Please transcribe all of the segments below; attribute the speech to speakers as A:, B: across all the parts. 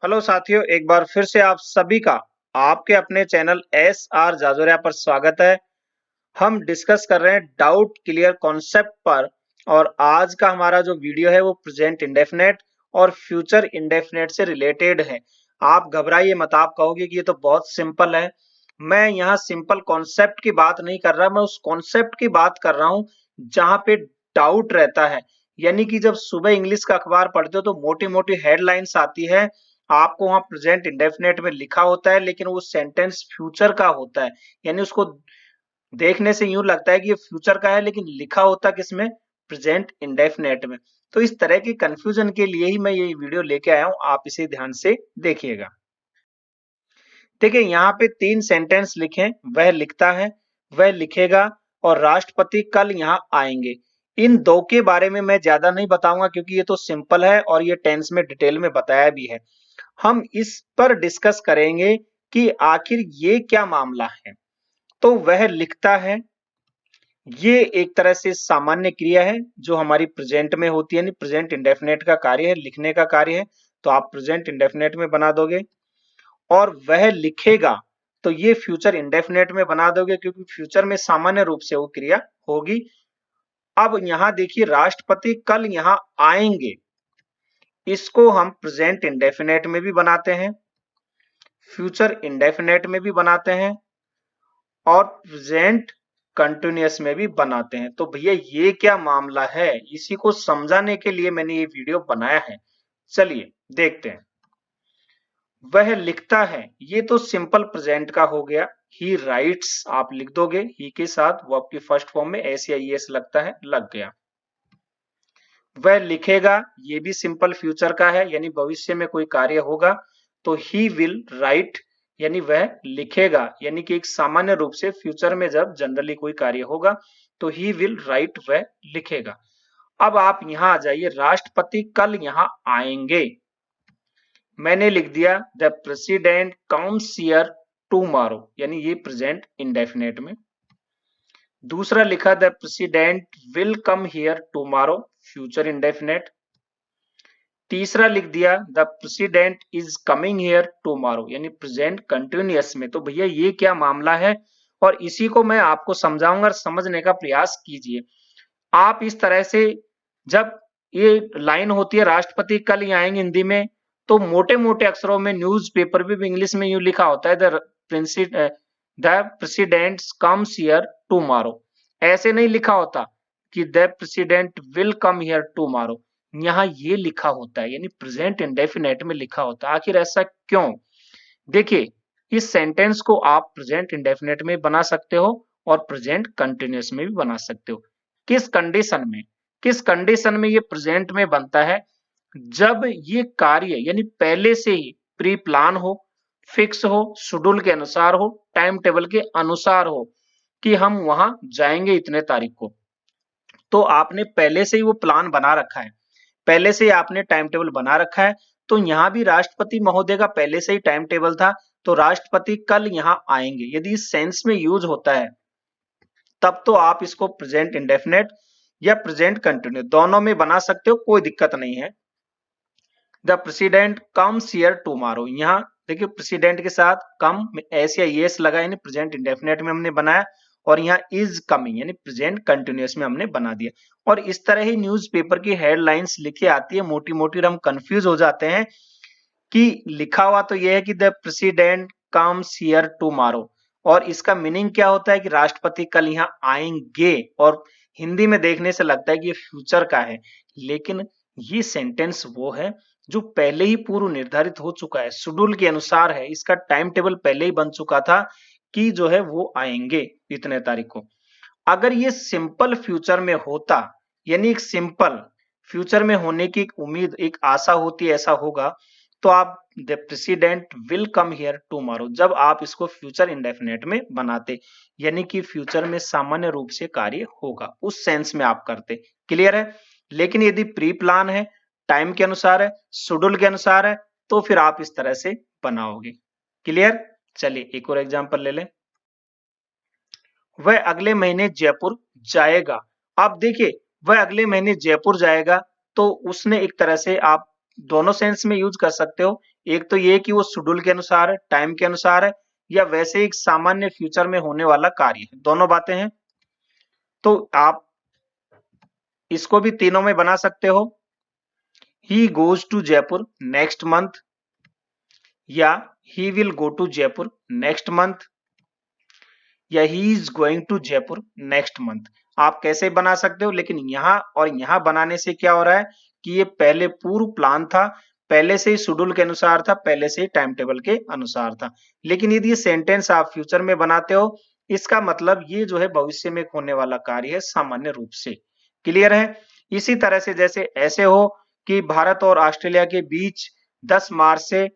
A: Hello साथियों, एक बार फिर से आप सभी का आपके अपने चैनल एस आर जाजोरिया पर स्वागत है। हम डिस्कस कर रहे हैं डाउट क्लियर कॉन्सेप्ट पर। और आज का हमारा जो वीडियो है वो प्रेजेंट इंडेफिनेट और फ्यूचर इंडेफिनेट से रिलेटेड है। आप घबराइए मत, आप कहोगे कि ये तो बहुत सिंपल है। मैं यहाँ सिंपल कॉन्सेप्ट की बात नहीं कर रहा, मैं उस कॉन्सेप्ट की बात कर रहा हूँ जहाँ पे डाउट रहता है। यानी कि जब सुबह इंग्लिश का अखबार पढ़ते हो तो मोटी मोटी हेडलाइंस आती है, आपको वहां प्रेजेंट इंडेफिनेट में लिखा होता है लेकिन वो सेंटेंस फ्यूचर का होता है। यानी उसको देखने से यूं लगता है कि ये फ्यूचर का है लेकिन लिखा होता किसमें, प्रेजेंट इंडेफिनेट में। तो इस तरह की कंफ्यूजन के लिए ही मैं ये वीडियो लेके आया हूं, आप इसे ध्यान से देखिएगा। देखिए यहाँ पे 3 सेंटेंस लिखे, वह लिखता है, वह लिखेगा और राष्ट्रपति कल यहाँ आएंगे। इन दो के बारे में मैं ज्यादा नहीं बताऊंगा क्योंकि ये तो सिंपल है और ये टेंस में डिटेल में बताया भी है। हम इस पर डिस्कस करेंगे कि आखिर ये क्या मामला है। तो वह लिखता है, ये एक तरह से सामान्य क्रिया है जो हमारी प्रेजेंट में होती है, यानी प्रेजेंट इंडेफिनेट का कार्य है, लिखने का कार्य है। तो आप प्रेजेंट इंडेफिनेट में बना दोगे। और वह लिखेगा, तो ये फ्यूचर इंडेफिनेट में बना दोगे क्योंकि फ्यूचर में सामान्य रूप से वो क्रिया होगी। अब यहां देखिए, राष्ट्रपति कल यहां आएंगे, इसको हम प्रेजेंट इंडेफिनेट में भी बनाते हैं, फ्यूचर इंडेफिनेट में भी बनाते हैं और प्रेजेंट कंटिन्यूअस में भी बनाते हैं। तो भैया ये क्या मामला है, इसी को समझाने के लिए मैंने ये वीडियो बनाया है। चलिए देखते हैं। वह लिखता है, ये तो सिंपल प्रेजेंट का हो गया। ही राइट्स आप लिख दोगे, ही के साथ वर्ब की फर्स्ट फॉर्म में एस या ईएस लगता है, लग गया। वह लिखेगा, ये भी सिंपल फ्यूचर का है, यानी भविष्य में कोई कार्य होगा। तो ही विल राइट, यानी वह लिखेगा, यानी कि एक सामान्य रूप से फ्यूचर में जब जनरली कोई कार्य होगा तो ही विल राइट, वह लिखेगा। अब आप यहां आ जाइए, राष्ट्रपति कल यहां आएंगे। मैंने लिख दिया the president comes here tomorrow, यानी ये प्रेजेंट इंडेफिनेट में। दूसरा लिखा the president will come here tomorrow, future indefinite. तीसरा लिख दिया the president is coming here tomorrow, यानी प्रेजेंट कंटिन्यूअस में। तो भैया ये क्या मामला है, और इसी को मैं आपको समझाऊंगा, समझने का प्रयास कीजिए। आप इस तरह से, जब ये लाइन होती है राष्ट्रपति कल ही आएंगे हिंदी में, तो मोटे मोटे अक्षरों में न्यूज़पेपर भी इंग्लिश में यूं लिखा होता है the president comes here tomorrow. ऐसे नहीं लिखा होता कि the president will come here tomorrow, यहाँ ये लिखा होता है, यानी प्रेजेंट इंडेफिनेट में लिखा होता है। आखिर ऐसा क्यों? देखिए, इस सेंटेंस को आप प्रेजेंट इंडेफिनेट में बना सकते हो और प्रेजेंट कंटिन्यूअस में भी बना सकते हो। किस कंडीशन में, किस कंडीशन में ये प्रेजेंट में बनता है? जब ये कार्य यानी पहले से ही प्री प्लान हो, फिक्स हो, शेड्यूल के अनुसार हो, टाइम टेबल के अनुसार हो कि हम वहां जाएंगे इतने तारीख को। तो आपने पहले से ही वो प्लान बना रखा है, पहले से ही आपने टाइम टेबल बना रखा है। तो यहां भी राष्ट्रपति महोदय का पहले से ही टाइम टेबल था, तो राष्ट्रपति कल यहां आएंगे, यदि इस सेंस में यूज होता है तब तो आप इसको प्रेजेंट इंडेफिनेट या प्रेजेंट कंटिन्यू दोनों में बना सकते हो, कोई दिक्कत नहीं है। The president comes here tomorrow, यहाँ देखिए प्रेसिडेंट के साथ कम एस या एस लगा, यानी प्रेजेंट इंडेफिनेट में हमने बनाया। और यहाँ इज कमिंग यानी प्रेजेंट कंटिन्यूअस में हमने बना दिया। और इस तरह ही न्यूज़पेपर की हेडलाइंस लिखी आती है मोटी मोटी, और हम कंफ्यूज हो जाते हैं कि लिखा हुआ तो यह है कि the president comes here tomorrow, और इसका मीनिंग क्या होता है कि राष्ट्रपति कल यहाँ आएंगे, और हिंदी में देखने से लगता है कि ये फ्यूचर का है। लेकिन ये सेंटेंस वो है जो पहले ही पूर्व निर्धारित हो चुका है, शेड्यूल के अनुसार है, इसका टाइम टेबल पहले ही बन चुका था कि जो है वो आएंगे इतने तारीख को। अगर ये सिंपल फ्यूचर में होता, यानी एक सिंपल फ्यूचर में होने की एक उम्मीद, एक आशा होती है ऐसा होगा, तो आप the president will come here tomorrow जब आप इसको फ्यूचर इंडेफिनेट में बनाते, यानी कि फ्यूचर में सामान्य रूप से कार्य होगा, उस सेंस में आप करते। क्लियर है? लेकिन यदि प्री प्लान है, टाइम के अनुसार है, शेड्यूल के अनुसार है, तो फिर आप इस तरह से बनाओगे। क्लियर? चलिए एक और एग्जांपल ले लें। वह अगले महीने जयपुर जाएगा। आप देखिए, वह अगले महीने जयपुर जाएगा, तो उसने एक तरह से आप दोनों सेंस में यूज कर सकते हो। एक तो ये कि वो शेड्यूल के अनुसार है, टाइम के अनुसार है, या वैसे ही एक सामान्य फ्यूचर में होने वाला कार्य है, दोनों बातें हैं। तो आप इसको भी तीनों में बना सकते हो। He goes to Jaipur next month, या he will go to Jaipur next month, या he is going to Jaipur next month. आप कैसे बना सकते हो, लेकिन यहां और यहां बनाने से क्या हो रहा है कि ये पहले पूर्व प्लान था, पहले से ही शेड्यूल के अनुसार था, पहले से ही टाइम टेबल के अनुसार था। लेकिन यदि ये सेंटेंस आप फ्यूचर में बनाते हो, इसका मतलब ये जो है भविष्य में होने वाला कार्य है सामान्य रूप से। क्लियर है? इसी तरह से जैसे ऐसे हो कि भारत और ऑस्ट्रेलिया के बीच 10 मार्च से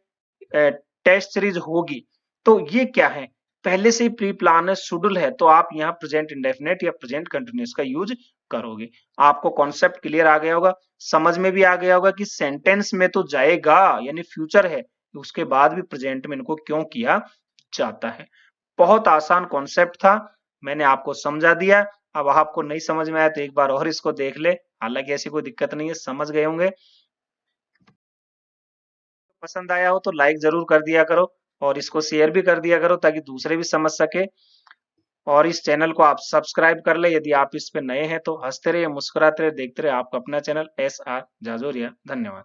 A: टेस्ट सीरीज होगी, तो ये क्या है, पहले से ही प्री प्लान है, शेड्यूल है, तो आप यहाँ प्रेजेंट इंडेफिनिट या प्रेजेंट कंटिन्यूअस का यूज करोगे। आपको कॉन्सेप्ट क्लियर आ गया होगा, समझ में भी आ गया होगा कि सेंटेंस में तो जाएगा यानी फ्यूचर है, उसके बाद भी प्रेजेंट में इनको क्यों किया जाता है। बहुत आसान कॉन्सेप्ट था, मैंने आपको समझा दिया। अब आपको नहीं समझ में आया तो एक बार और इसको देख ले, हालांकि ऐसी कोई दिक्कत नहीं है, समझ गए होंगे। पसंद आया हो तो लाइक जरूर कर दिया करो और इसको शेयर भी कर दिया करो ताकि दूसरे भी समझ सके। और इस चैनल को आप सब्सक्राइब कर ले यदि आप इस पे नए हैं तो। हंसते रहिए, मुस्कुराते रहिए, देखते रहिए आपका अपना चैनल SR जाजोरिया। धन्यवाद।